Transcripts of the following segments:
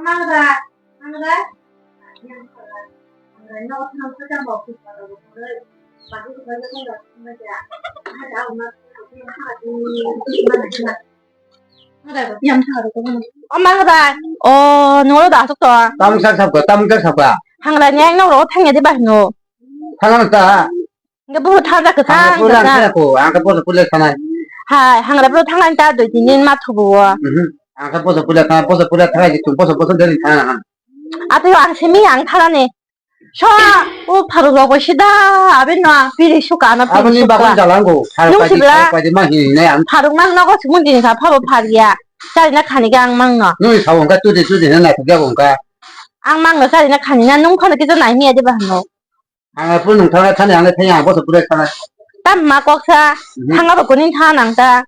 Mangga, mangga. Yang nó không có trang một thì mà được rồi và cái thứ hai là bây giờ hai đứa mà 엄마가 너로 나섰어. 땀 삭삭거, 땀 삭삭거. 항라 냥 너로 탕에 돼 봐노. 하나는 따. 이게 뭐 타자 그 탕. 불안 해고 안가 보서 불려 타나. 하, 항라 뭐 탕한 따도 있는 마토고. 안가 보서 불려 타나, 보서 불려 타야지 좀 보서 되는 타나. 아들 안 세미 안 타라네. 셔, 바로 가고 시다. 아베나 비리 쇼가 안 앞에. 아버님 밥은 잘한고. 할까지 망이네 안. 바로만 나고 주문진이 다 파고 파리야. 쌀이나 가니가 앙망너. 너희 사원가 뚜디는 나 그게 뭔가. 앙망너 쌀이나 가니나 농파는 계속 나이미 해야 돼 봐노. 아, 분홍 타나 타네 안에 태양 보서 불려 타나. 땀마 꽉사. 항아 벗고는 타낭다.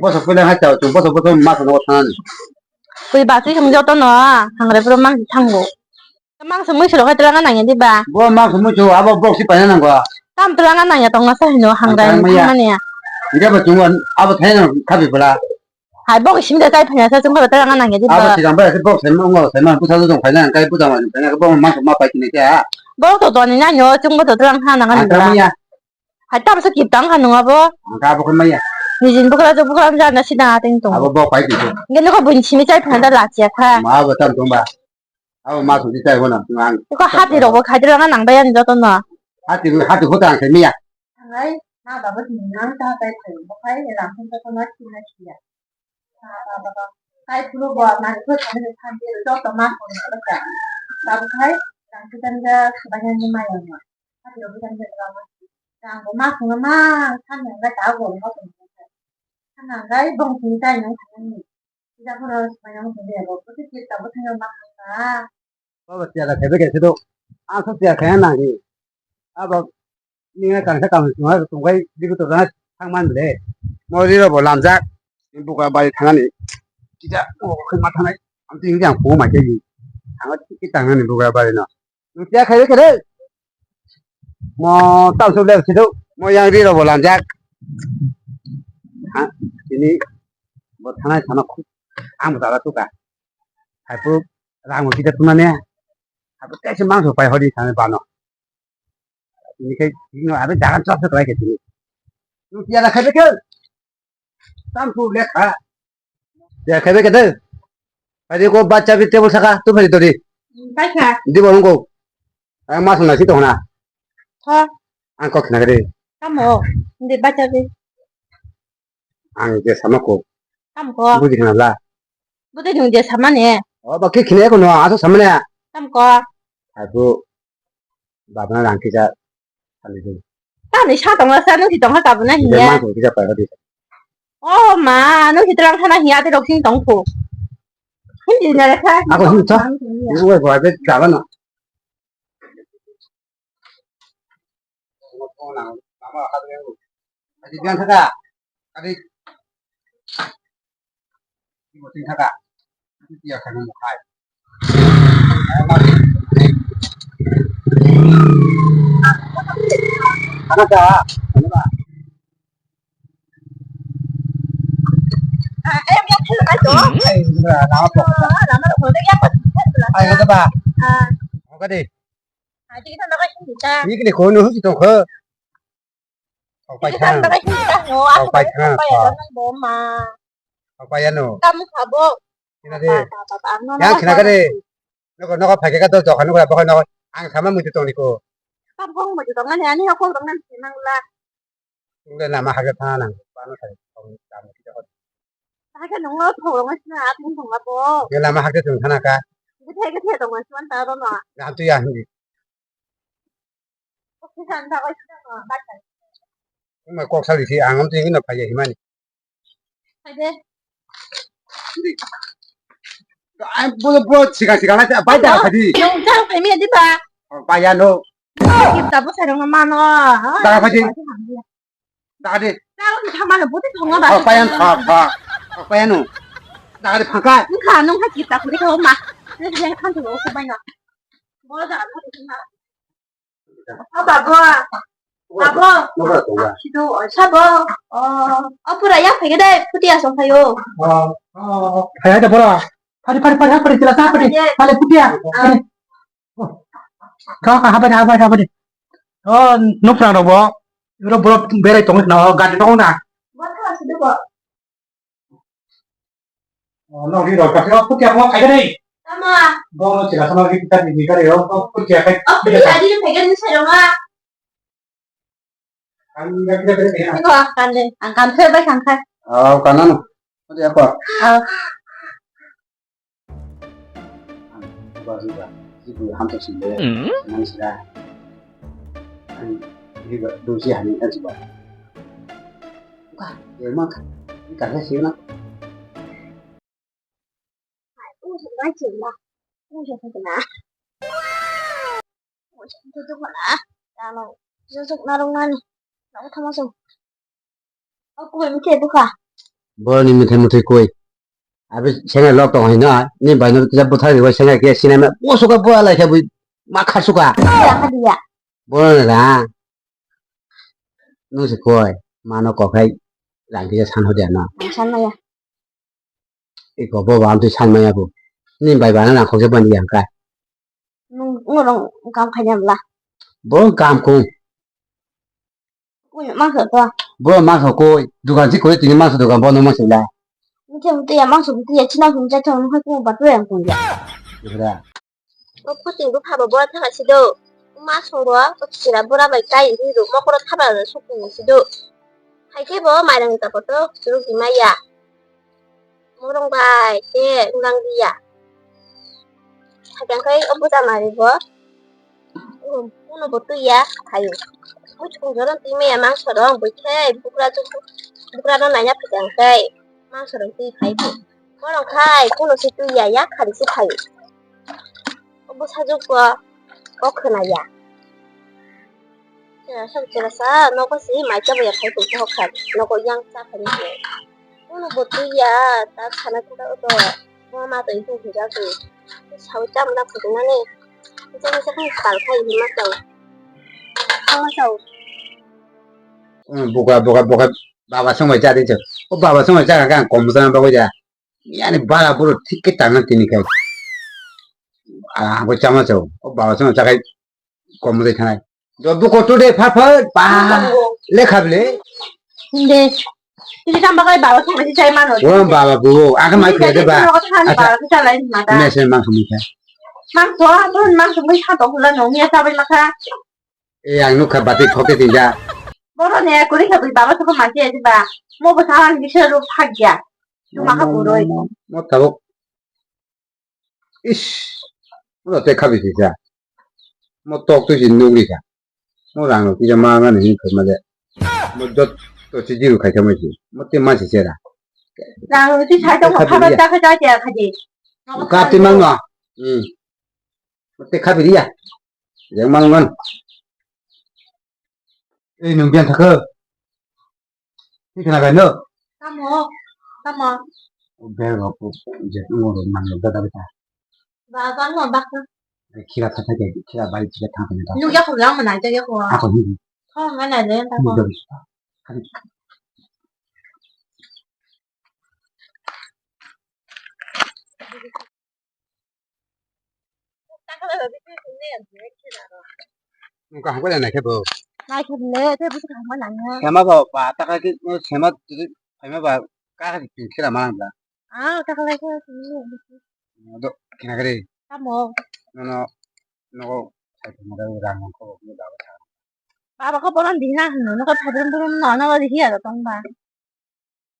보서 불려 할때 좀 보서 맛을 놓고 타나. 우리 바수 형제도 너. 항아래 부러 망 탕고. 망 스무시로 가 들어간 아니야 돼 봐. 뭐 만큼 뭐죠? 아버 복시 빠는 거야. 땀 들어간 아니야 동가서 너 항아래 상만이야. 이제 뭐 중간 아버 태는 갑이 불라. 아, 먹기 심대 잘 편해서 좀 걸어 들어간 아니야 돼 봐. 아버 지금 뭐야? 그 복시 먹는 거 세만 부서도 좀 관련 안 부자만. 내가 그 보면 만큼 맛 빠지는 게. 먹도 돈이냐 너 정보도 들어간 하나 가는 거야. 그러면야. 아, 땀서 깊당 가는 거 봐. 아버 그만이야. 니진 부그라져 부그라져 나 시다 땡동. 아버 뭐 빠지지. 이게 너가 분심이 잘 편하다 라지야 카. 아버 땀 좀 봐. 아버 맛을 진짜 이거는 안. 이거 하디로 뭐 가지랑은 낭바야 너도 너. 하디 호도 안 세미야. Đấy, nào bảo với mình nói cho tay thử một cái để làm không cho con nói chi này chi à. Cái thứ bò mà cứ thằng này tham gia cho tao mang còn nữa cả. Tao thấy rằng cái chân ra bao nhiêu như mày rồi. Cái điều cái chân ra rồi. Rằng của má không má thằng này cái tao gồm nó cũng được. Thằng này cái bông chỉ tay những thằng này. Bây giờ con rồi mày không thể được có cái chuyện tao có thằng má không cả. 아버 제가 새벽에 저도 안 속지야 그냥 나니. 아버 니가 강사 가면 중앙에서 동가이 리부터 나 상만데 뭐 이러고 남자 인부가 많이 타나니 진짜 그 마타나 아무튼 그냥 보고 말게지 당어 찍기 당하는 누가 말이나 누가 그래 그래 뭐 따서 내서도 뭐 양리로 뭐 남자 아 ini 뭐 타나 타나 아무도 알아 또가 하고 라고 기대 뿐만에 하고 대신 망서 봐야 허리 타는 바노 ini kayak ini ada jangan cocok lagi sini. Lu tiada kayak begitu. Sampu lihat ah. Ya kayak begitu. Hari ko baca di table saka tu hari tadi. Baca. Di bawah ko. Masuk nasi tu mana? Ha. Angkok nak ada. Kamu, di baca di. Angkok sama ko. Kamu. Budi kenapa? Budi jung dia sama ni. Oh, pakai kini aku no asal sama ni. Kamu. Aku bapak nak kita. Tao này sao tổng là sao nó thì tổng là tập nó hiya. Ô mà nó thì trang thằng hiya thì đọc sinh tổng phụ. Cái gì này là à có không cho? Nó quay gọi với trả nó. Đi ăn thắc à? Đi. Đi một tin thắc à? Đi tiệc khăn một hai. Ano ka? Ano ba? Em nhắc thử cái chỗ. Ay, nama po. Nama po cái nhắc thử. Ay, ano ba? À. Okay di. Chỉ cái nó cái gì ta? Ini kini kono ito ko. Cái thằng nó cái gì ta? No, ako pa yan ng bomba. Apa yan no? Kamu sabo. Kina di. Yang kina ka di. Noko pake ka to kan ko ba ko ang sama mo dito ni ko. Kamu kung mo dito nga ni ako kung nga sinang la. Hindi na mahagat na nang paano sa kung dami kita ko. Cái nó ngó thổ nó xin à cũng thủng abo. Hindi na mahagat yung kana ka. Cái thế tổng là xin ta đó mà. Nga to yan hindi. Cái thằng ta cái nó bắt phải. Kung may kok sa lisi angam to yung napaya himani. Phải đi. Ay, bulo sigang na siya. Bayad ka di. Yung sao phải miệng đi bà. Bayad no. Kịp tập có thể đồng mà nó. Daga ka di. Daga di. Sao thì thằng mà nó bố thì thằng nó bà. Bayad pa. Bayad no. Daga di pangkay. Những khả nông hay kịp tập của cái thằng mà. Nên thì khăn thử không bay nào. Bố ra nó thì thằng nào. Bà bố. Bà bố. Nó có tổ à? Chị đâu ở sao bố. Ở phụ đại phải cái đây. Phụ địa sống phải yo. Kaya ito pura. 파리 지라사 파리 푸티야 가 하바리 노프라노 뭐 이거 뭐 베레 똥 나 가지 똥나 What's the book? 너 우리 너 같은 푸티야 뭐 가게 Come on. 너 지라사 너 기타 니 가래요 푸티야 가 Please, I didn't pay any salary. 안 가게 그래 Igo, can ang cancel ba cancel? kanan 어디 아빠 바지가 지금 한 턱씩인데 장난이시라 아니 이거 도시 아닌 거지 봐 얼마 cả cái xíu nó 为什么要紧呢？为什么怎么拿？我想这这会拿，然后这拿东南，然后他们说，我不会没这不卡。 뭐 님은 잘못해 거이 아비 생각 럭동 하이나 님 바이너 진짜 못하게 왜 생각해 시내면 뭐수가 뭐할라 해 막할 수가 对呀，快点呀！ 뭐라 너시 거이 마너 거kai 랑기가 산호되나 我删了呀。 이거 뭐 마음도 산마야 부 님 바이바는 랑 거기서 번이 양가 我弄刚看见不啦？ 뭐 감고 我有忙手的， 뭐 마서 거이 누가 짓고 있더니 마서 누가 뭐 너무 싫라 你这不对呀，忙手不对呀，去到什么在这，你会跟我把这样公家。 그래 我不仅不怕宝宝，他还是都。我妈说了，我起来不那么该一点，我过了他把人说过是都。还给我买了个不都，就是给买呀。我弄bài thế đang đi à? Thầy chẳng thấy ông bố ra mà đi vợ. Ông nó bố tư ya, thầy. Ông chung cho nó tí mẹ mang sợ đó, bố thế, bố ra nó này nhá phải chẳng thấy. Mang sợ đó tí thầy bố. Bố lòng khai, ông nó sẽ tư ya ya, khả đi sẽ thầy. Ông bố xa giúp vợ, có khả này ya. Chứ là sao, nó có gì mà cho bây giờ thầy bố cho học khả, nó có giang xa khả đi vậy. nó bột đi à ta khả năng ta ở rồi mà tới từ ra từ 600 năm của nó này cho nên sẽ không phải thay gì mà đầu không đầu 뭐가 바바 성을 짜야 되죠 바바 성을 짜가 그냥 공부사람 보고자 미안해 바라 보러 티켓 당한 테니까 뭐 짜마죠 바바 성을 짜가 공부대 하나 너 누구 또래 팔팔 바 레카블레 근데 이제 잠바가 바바 성 많이 잘 만어 원 바바 보고 아까 말 그래 봐 바바 그 잘라인 마다 메시지 만큼 이렇게 mang số luôn mang số mấy thằng tổng là nấu nghe sao bên mà khác yang nu kabati khoke tinja bố nó nè cô đi theo tụi bà nó không mà chơi chứ bà mua bữa sáng đi chơi luôn phát giả nhưng mà các bố rồi 뭐 타고 이씨 뭐 어때 카비 진짜 뭐 똑도 짓는 우리가 뭐랑 그저 망하는 이 그만데 뭐저또 지지로 가자 뭐지 뭐 때만 지세라 rằng đi sai trong một tháng ta phải ra chè cái gì 카티 망나 어때 카비리야 영망은 이 능변 타커 이렇게 나가너 tam mò 배가 없고 이제 응어로 만들다 보다 và con ngồi bắt 키가 타타게 키가 많이 키가 타거든요 nu giác không lắm mà này cho giác không 하고 힘이 không cái này lên ta không 힘이 있어 ta có thể biết cái này là thế nào 그러니까 한 거잖아 해보 này không lẽ thế bữa không có lạnh ha 세마가 왔다가 그 세마 세마가 까가지 키라 말한다 à ta có lấy cái 너 그냥 그래 tam mò 너 잘 보내라고 라는 거 나와 bà có bữa ăn đi ha nó có phải bữa nó đi here rồi không bà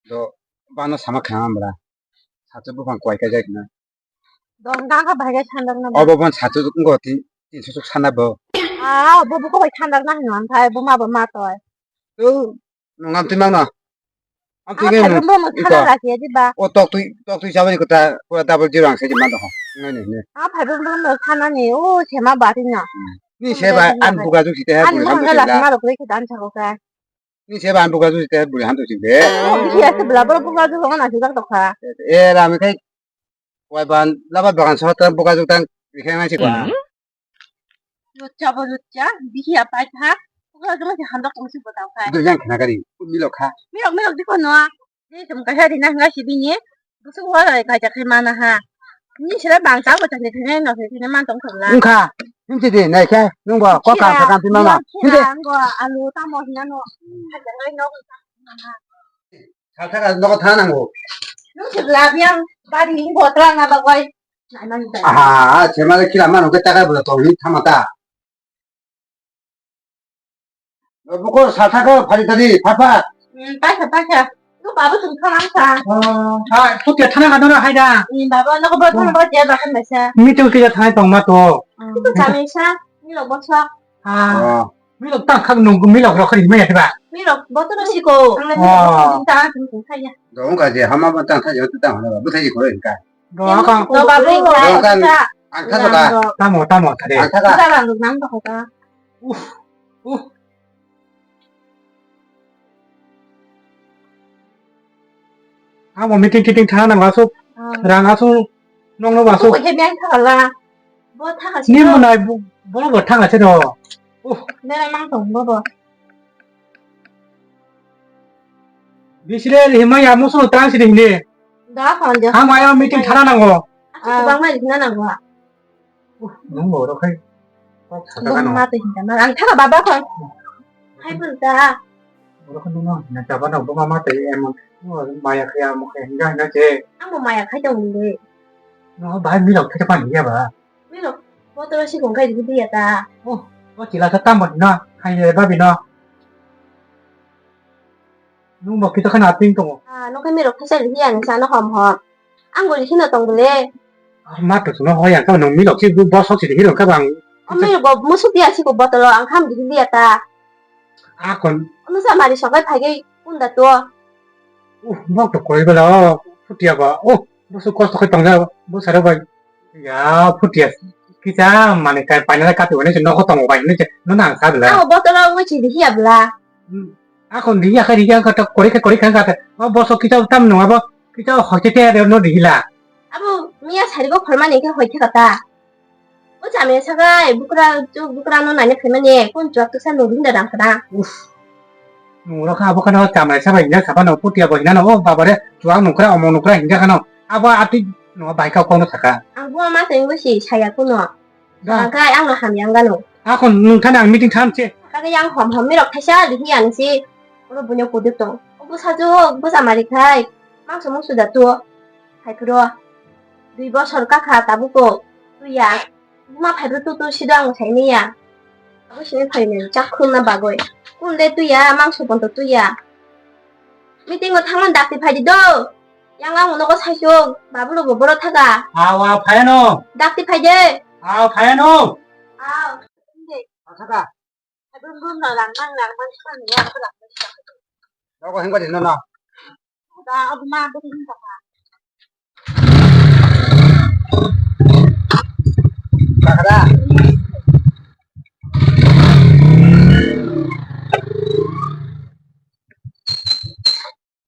너 바노 사막 강한 거라 사주부 반 거기까지 했나 don đang có bài cái thanh đặc nào 어버번 사주 거 뒤수속 사나 뭐 à bố có bài thanh đặc nào hoàn thay bố mà rồi 또 농감 팀망나 à 아무튼 이게 phải bố mà thanh đặc là gì chứ bà 똑똑이 잡으니까 다 보다 답을 지랑 세지 만도 네네 à phải bố mà thanh đặc nhiều thế mà bà thì nhở 니 제발 안 부가죽 시대 해 anh 우리 muốn 한도 cái là 진다 mà được cái đàn chào cái 니 제발 안 부가죽 시대 해 우리 한도 진대 thì cái là bố bố cái không là chỉ các độc à 에 라면 그 와이반 라바 바간 서던 부가죽 단 이렇게 하지 과 lụt cha đi here bài khác cái đó thì hành động không chịu bảo cái 그냥 그나가리 밀로카 mấy ông đi con nó đi chúng cái này thì năng cái gì đi nhé bố số hóa rồi cái chắc hay mà na ha 你现在忙啥不？天天老是天天忙东城啦。 응카 힘지디 내게 능보 꽉꽉 잠깐 비마마 힘지 거 알로 따모 그냥 너. 하자 너. 살타가 너가 타는 거 너 라비앙 바리 인고 들어가 봐 거이. 나만 돼. 아하 제 말에 길 안만 오게 따가보다 돈이 타마다 먹고 살타가 발이다리 파파 빠샤. 너 바보 좀 편한다. 아, 소띠야 타나가 너나 하이다. 바보 너가 뭐 하는 거 제가 한 메사. 미팅 그저 타나 동마 또. 또 잠이사. 미로 뭐 쳐. 아, 미로 딱하고 농구 미로 그렇게 이메야 돼 봐. 미로 뭐 들으시고. 진짜 좀 사이야. 너무까지 한마만 땅 타지 어떤 땅 하나 못하지 그러니까 너 아까 너 바보 인가. 안 타서가 따모 타래. 안 타가 사람 남도 거다. 아, 뭐 미팅 타나 와서 랑 와서 농노 와서 또 해변 타갈라. 뭐 타가 니뭐 나 뭐 타가 싫어. 내가 망동 뭐. 미시레 히마야 무슨 트란시딩니. 나 먼저. 아, 마야 미팅 타나 거. 방만 지나는 거야. 농구 그렇게. 너 마도 진짜 안 타가 봐봐 걸. 해본다. 그렇게 농구 나 잡아나 뭐마 때 em 마야 그야 뭐 그냥 나 제. 아무 마야 가져오는데. 너 말 미로 타자 봐 이게 봐. 미로 뭐 들으시고 가 이거 뒤에다. có chỉ là thất tam một nó hay là ba vì nó nhưng mà cái khả năng tin tổng 아, 너 cái mi로 타살 희야 sao nó hòm hòm. ăn rồi khi nào tổng 그래. mát được nó hỏiอย่างcác bạn mỹ lộc chứ bao số chỉ để hiểu các bạn 미로 뭐 무슨 비하시고 뭐 들어 안 가면 되는 뒤에다. à còn 어느 사람이 저걸 발게 꾼다 또. mát được coi bây giờ phút tiệp à bố số có cái tổng ra bố sao đâu vậy ya phút tiệp cái giá mà này cái bài này cái tuổi này nó có tổng bài nó nặng sao được 아, 뭐 들어 왜 지리 희야 몰라. à còn đi ra cái cái bố số cái cháu tâm nó bố cái cháu hỏi chơi nó đi là 아부 미야 자리고 걸만 얘기 거기 갔다. 어쩌면 사가 무그라는 아니 그러면이 꼰 조합도 산 노린다랑 그다. nó khá bố nó chạm lại sao vậy nhá sao nó phút tiệp vậy nó bà đấy chú nó cái ông nó cái hình cái nó à bà nó bài cao con nó thật cả 안 부어마 된 것이 차야구노. 아가 양로 함양가노. à còn thằng nào meeting tham chứ 아가 양 험험미럭 타샤 리히 않지. 오늘 분역 고득동. 뭐 사줘 뭐 사마리카이. 망서 목수다 또. 발표로. 리버 설까카 따보고. 또야. 누마 발표 또 시도한 거 잘니야. 아버님이 팔면 짝쿵나 바고이. 근데 또야 망서 번도 또야. 미팅은 탕만 닥디 팔지도. 양강 오너고 사쇼. 마블로 뭐 보러 타가. à vào phải nó 닥디 팔지. à phải nó 아, 근데 타가 룸룸 랑랑 시간이야. 그 너가 한 거지 너나 나 엄마 뭐 힘들어.